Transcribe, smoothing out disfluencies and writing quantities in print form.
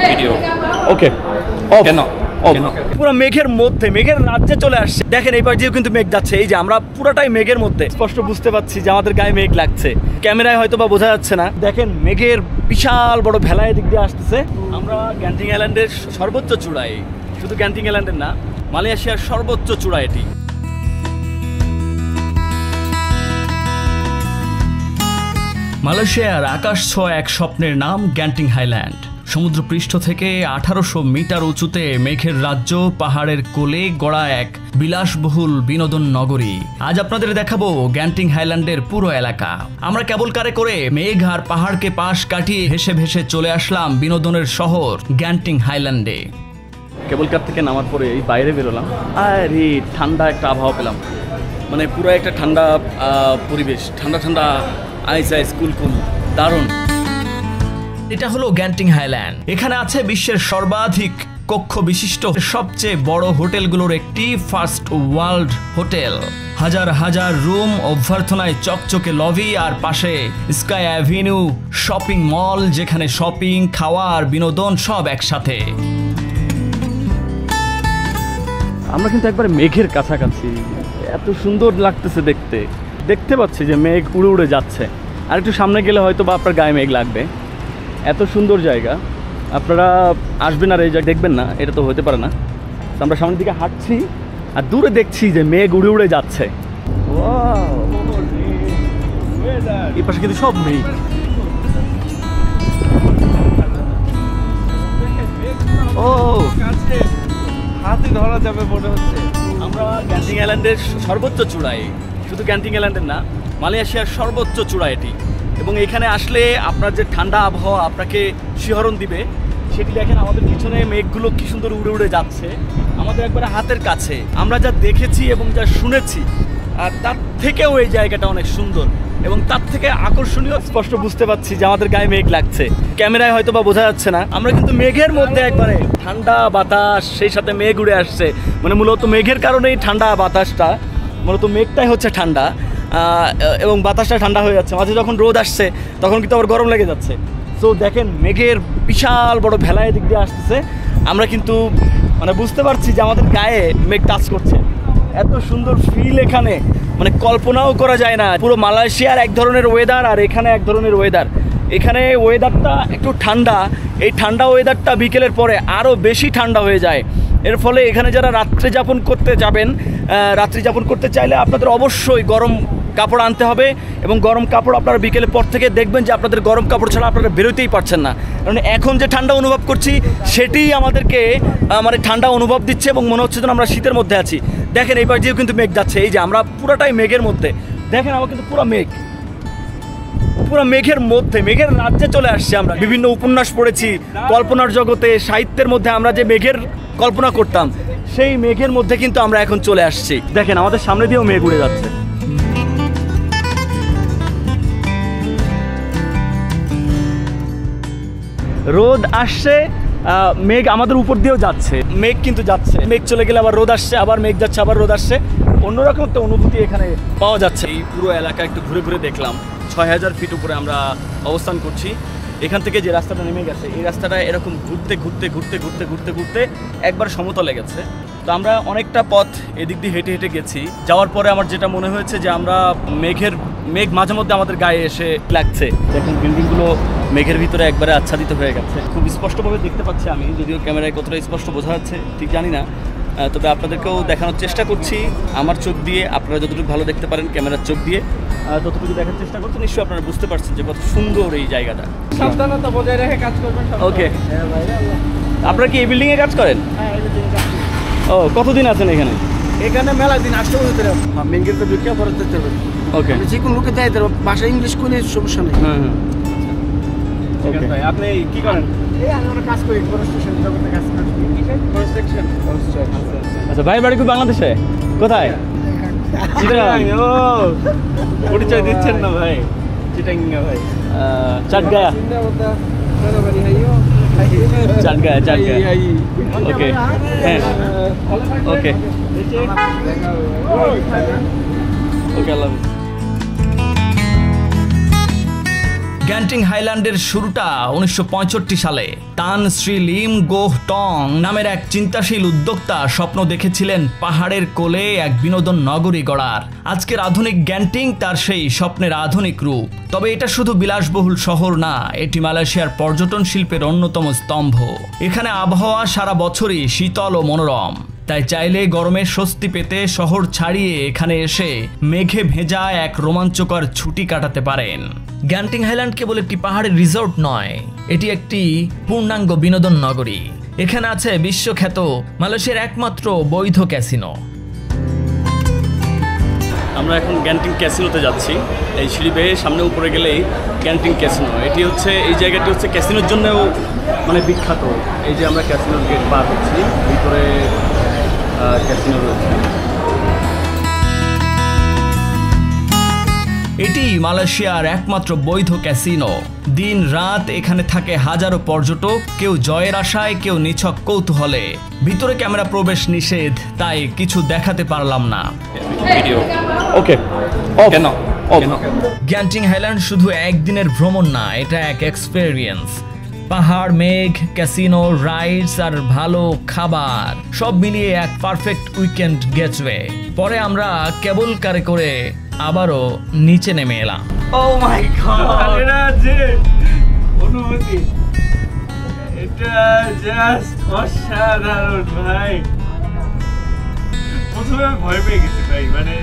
Video ওকে কেন পুরো মেঘের মধ্যে, মেঘের রাজ্যে চলে আসছে। দেখেন এইবার দিয়েও কিন্তু মেঘ যাচ্ছে, এই যে আমরা পুরোটাই মেঘের মধ্যে। স্পষ্ট বুঝতে পারছি যে আমাদের গায়ে মেঘ লাগছে, ক্যামেরায় হয়তো বা বোঝা যাচ্ছে না। দেখেন মেঘের বিশাল বড় ভেলায় দিক দিয়ে আসতেছে। আমরা গ্যান্টিং আইল্যান্ডের সর্বোচ্চ চূড়ায়, শুধু গ্যান্টিং আইল্যান্ডের না, মালয়েশিয়ার সর্বোচ্চ চূড়া এটি। মালয়েশিয়ার আকাশ ছোঁয়া এক স্বপ্নের নাম গ্যান্টিং হাইল্যান্ড। সমুদ্রপৃষ্ঠ থেকে 1800 মিটার উঁচুতে মেঘের রাজ্য, পাহাড়ের কোলে গড়া এক বিলাসবহুল বিনোদন নগরী। আজ আপনাদের দেখাবো গ্যান্টিং হাইল্যান্ডের পুরো এলাকা। আমরা কেবল কারে করে মেঘ আর পাহাড়কে পাশ কাটিয়ে ভেসে ভেসে চলে আসলাম বিনোদনের শহর গ্যান্টিং হাইল্যান্ডে। কেবল কার থেকে নামার পরে এই বাইরে বেরোলাম, আরে ঠান্ডা একটা আবহাওয়া পেলাম, মানে পুরো একটা ঠান্ডা পরিবেশ, ঠান্ডা ঠান্ডা আইস আইস কুলকুল, দারুণ। এটা হলো গ্যান্টিং হাইল্যান্ড। এখানে আছে বিশ্বের সর্বাধিক কক্ষ বিশিষ্ট সবচেয়ে বড় হোটেলগুলোর একটি, ফার্স্ট ওয়ার্ল্ড হোটেল। হাজার হাজার রুম, অভ্যর্থনায় চকচকে লবি, আর পাশে স্কাই অ্যাভিনিউ শপিং মল, যেখানে শপিং, খাওয়া আর বিনোদন সব একসাথে। আমরা কিন্তু একবার মেঘের কাছাকাছি, এত সুন্দর লাগতেছে দেখতে। দেখতে পাচ্ছি যে মেঘ উড়ে উড়ে যাচ্ছে, আর একটু সামনে গেলে হয়তো বা আপনার গায়ে মেঘ লাগবে। এত সুন্দর জায়গা, আপনারা আসবেন আর এই জায়গা দেখবেন না, এটা তো হতে পারে না। আমরা সামনের দিকে হাঁটছি আর দূরে দেখছি যে মেঘ উড়ে উড়ে যাচ্ছে। এই পাশে কিন্তু সব মেঘ। ও হাতে ধরা যাবে মনে হচ্ছে। আমরা গ্যান্টিং আইল্যান্ডের সর্বোচ্চ চূড়ায়, শুধু গ্যান্টিং আইল্যান্ডের না, মালয়েশিয়ার সর্বোচ্চ চূড়া এটি। এবং এখানে আসলে আপনার যে ঠান্ডা আবহাওয়া আপনাকে শিহরণ দিবে, সেটি দেখেন আমাদের পিছনে মেঘগুলো কি সুন্দর উড়ে উড়ে যাচ্ছে আমাদের একবারে হাতের কাছে। আমরা যা দেখেছি এবং যা শুনেছি তার থেকেও এই জায়গাটা অনেক সুন্দর এবং তার থেকে আকর্ষণীয়। স্পষ্ট বুঝতে পারছি যে আমাদের গায়ে মেঘ লাগছে, ক্যামেরায় হয়তো বা বোঝা যাচ্ছে না। আমরা কিন্তু মেঘের মধ্যে, একবারে ঠান্ডা বাতাস, সেই সাথে মেঘ উড়ে আসছে। মানে মূলত মেঘের কারণেই ঠান্ডা বাতাসটা, মূলত মেঘটাই হচ্ছে ঠান্ডা এবং বাতাসটা ঠান্ডা হয়ে যাচ্ছে। মাঝে যখন রোদ আসছে তখন কিন্তু আবার গরম লেগে যাচ্ছে। সো দেখেন মেঘের বিশাল বড় ভেলায় দিক দিয়ে আসতেছে। আমরা কিন্তু মানে বুঝতে পারছি যে আমাদের গায়ে মেঘ টাচ করছে। এত সুন্দর ফিল এখানে, মানে কল্পনাও করা যায় না। পুরো মালয়েশিয়ার এক ধরনের ওয়েদার আর এখানে এক ধরনের ওয়েদার। এখানে ওয়েদারটা একটু ঠান্ডা, এই ঠান্ডা ওয়েদারটা বিকেলের পরে আরও বেশি ঠান্ডা হয়ে যায়। এর ফলে এখানে যারা রাত্রি যাপন করতে যাবেন, রাত্রি যাপন করতে চাইলে আপনাদের অবশ্যই গরম কাপড় আনতে হবে। এবং গরম কাপড় আপনারা বিকেলের পর থেকে দেখবেন যে আপনাদের গরম কাপড় ছাড়া আপনারা বেরোতেই পারছেন না। কারণ এখন যে ঠান্ডা অনুভব করছি সেটিই আমাদেরকে মানে ঠান্ডা অনুভব দিচ্ছে এবং মনে হচ্ছে যেন আমরা শীতের মধ্যে আছি। দেখেন এইবার দিয়েও কিন্তু মেঘ যাচ্ছে, এই যে আমরা পুরোটাই মেঘের মধ্যে। দেখেন আমার কিন্তু পুরো মেঘ, পুরো মেঘের মধ্যে, মেঘের রাজ্যে চলে আসছে। আমরা বিভিন্ন উপন্যাস পড়েছি, কল্পনার জগতে, সাহিত্যের মধ্যে আমরা যে মেঘের কল্পনা করতাম, সেই মেঘের মধ্যে কিন্তু আমরা এখন চলে আসছি। দেখেন আমাদের সামনে দিয়েও মেঘ উড়ে যাচ্ছে। রোদ আসছে, মেঘ আমাদের উপর দিয়েও যাচ্ছে, মেঘ কিন্তু যাচ্ছে। মেঘ চলে গেলে আবার রোদ আসছে, আবার মেঘ যাচ্ছে, আবার রোদ আসছে। অন্যরকম একটা অনুভূতি এখানে পাওয়া যাচ্ছে। এই পুরো এলাকা একটু ঘুরে ঘুরে দেখলাম। 6000 ফিট উপরে আমরা অবস্থান করছি। এখান থেকে যে রাস্তাটা নেমে গেছে, এই রাস্তাটা এরকম ঘুরতে ঘুরতে ঘুরতে ঘুরতে ঘুরতে ঘুরতে একবার সমতলে গেছে। তো আমরা অনেকটা পথ এদিক দিয়ে হেঁটে হেঁটে গেছি। যাওয়ার পরে আমার যেটা মনে হয়েছে যে আমরা মেঘ মাঝে মধ্যে আমাদের গায়ে এসে লাগছে। দেখুন বিল্ডিংগুলো মেঘের ভিতরে একবারে আচ্ছাদিত হয়ে গেছে। খুব স্পষ্টভাবে দেখতে পাচ্ছি আমি, যদিও ক্যামেরায় কতটা স্পষ্ট বোঝা যাচ্ছে ঠিক জানি না, তবে আপনাদেরকেও দেখানোর চেষ্টা করছি আমার চোখ দিয়ে। আপনারা যতটুকু ভালো দেখতে পারেন ক্যামেরার চোখ দিয়ে ততটুকু দেখার চেষ্টা করছেন। নিশ্চয়ই আপনারা বুঝতে পারছেন যে কত সুন্দর এই জায়গাটা। সাবধানতা বজায় রেখে কাজ করবেন। ওকে, আপনারা কি এই বিল্ডিংয়ে কাজ করেন? ও, কতদিন আছেন এখানে? এখানে মেলা দিন আসতে বলতে মেঙ্গের তো ঢুকে পরে যেতে হবে। ওকে, যে কোনো লোকে দেয় তার ভাষা ইংলিশ করে সমস্যা নেই। হ্যাঁ হ্যাঁ, ওকে। আপনি কি করেন? এই আমরা কাজ করি ফরেস্টেশন জগতে কাজ করি। ফরেস্টেশন। আচ্ছা, ভাই বাড়ি কি বাংলাদেশে? কোথায়? চিটাগাং। ও, পরিচয় দিচ্ছেন না ভাই? চিটাগাং ভাই, চাটগায়া। চাটগায়া, চাটগায়া। ওকে, হ্যাঁ, ওকে ওকে, আল্লাহ হাফেজ। গ্যান্টিং হাইল্যান্ডের শুরুটা 1965 সালে। তান শ্রী লিম গোহ টং নামের এক চিন্তাশীল উদ্যোক্তা স্বপ্ন দেখেছিলেন পাহাড়ের কোলে এক বিনোদন নগরী গড়ার। আজকের আধুনিক গ্যান্টিং তার সেই স্বপ্নের আধুনিক রূপ। তবে এটা শুধু বিলাসবহুল শহর না, এটি মালয়েশিয়ার পর্যটন শিল্পের অন্যতম স্তম্ভ। এখানে আবহাওয়া সারা বছরই শীতল ও মনোরম, তাই চাইলে গরমে স্বস্তি পেতে শহর ছাড়িয়ে এখানে এসে মেঘে ভেজা এক রোমাঞ্চকর ছুটি কাটাতে পারেন। গ্যান্টিং হাইল্যান্ড কেবল একটি পাহাড়ের রিসোর্ট নয়, এটি একটি পূর্ণাঙ্গ বিনোদন নগরী। এখানে আছে বিশ্বখ্যাত মালয়েশিয়ার একমাত্র বৈধ ক্যাসিনো। আমরা এখন গ্যান্টিং ক্যাসিনোতে যাচ্ছি। এই সিঁড়ি বেয়ে সামনে উপরে গেলেই গ্যান্টিং ক্যাসিনো। এটি হচ্ছে, এই জায়গাটি হচ্ছে ক্যাসিনোর জন্যও মানে বিখ্যাত। এই যে আমরা ক্যাসিনোর গেট পার হচ্ছি, ভিতরে ক্যাসিনো রয়েছে। এটি মালয়েশিয়ার একমাত্র বৈধ ক্যাসিনো। দিন রাত এখানে থাকে হাজারো পর্যটক, কেউ জয়ের আশায়, কেউ নিছক কৌতূহলে। ভিতরে ক্যামেরা প্রবেশ নিষেধ, তাই কিছু দেখাতে পারলাম না। ভিডিও ওকে কেন? গ্যান্টিং হাইল্যান্ড শুধু একদিনের ভ্রমণ না, এটা এক এক্সপেরিয়েন্স। পাহাড়, মেঘ, ক্যাসিনো, রাইডস আর ভালো খাবার সব মিলিয়ে এক পারফেক্ট উইকেন্ড গেটওয়ে। পরে আমরা কেবল কারে করে আবারও নিচে নেমে এলাম। ও মাই গড, এটা যে অনুভূতি, এটা জাস্ট অসাধারণ ভাই। প্রথমে আমি ভয় পেয়ে গেছি ভাই, মানে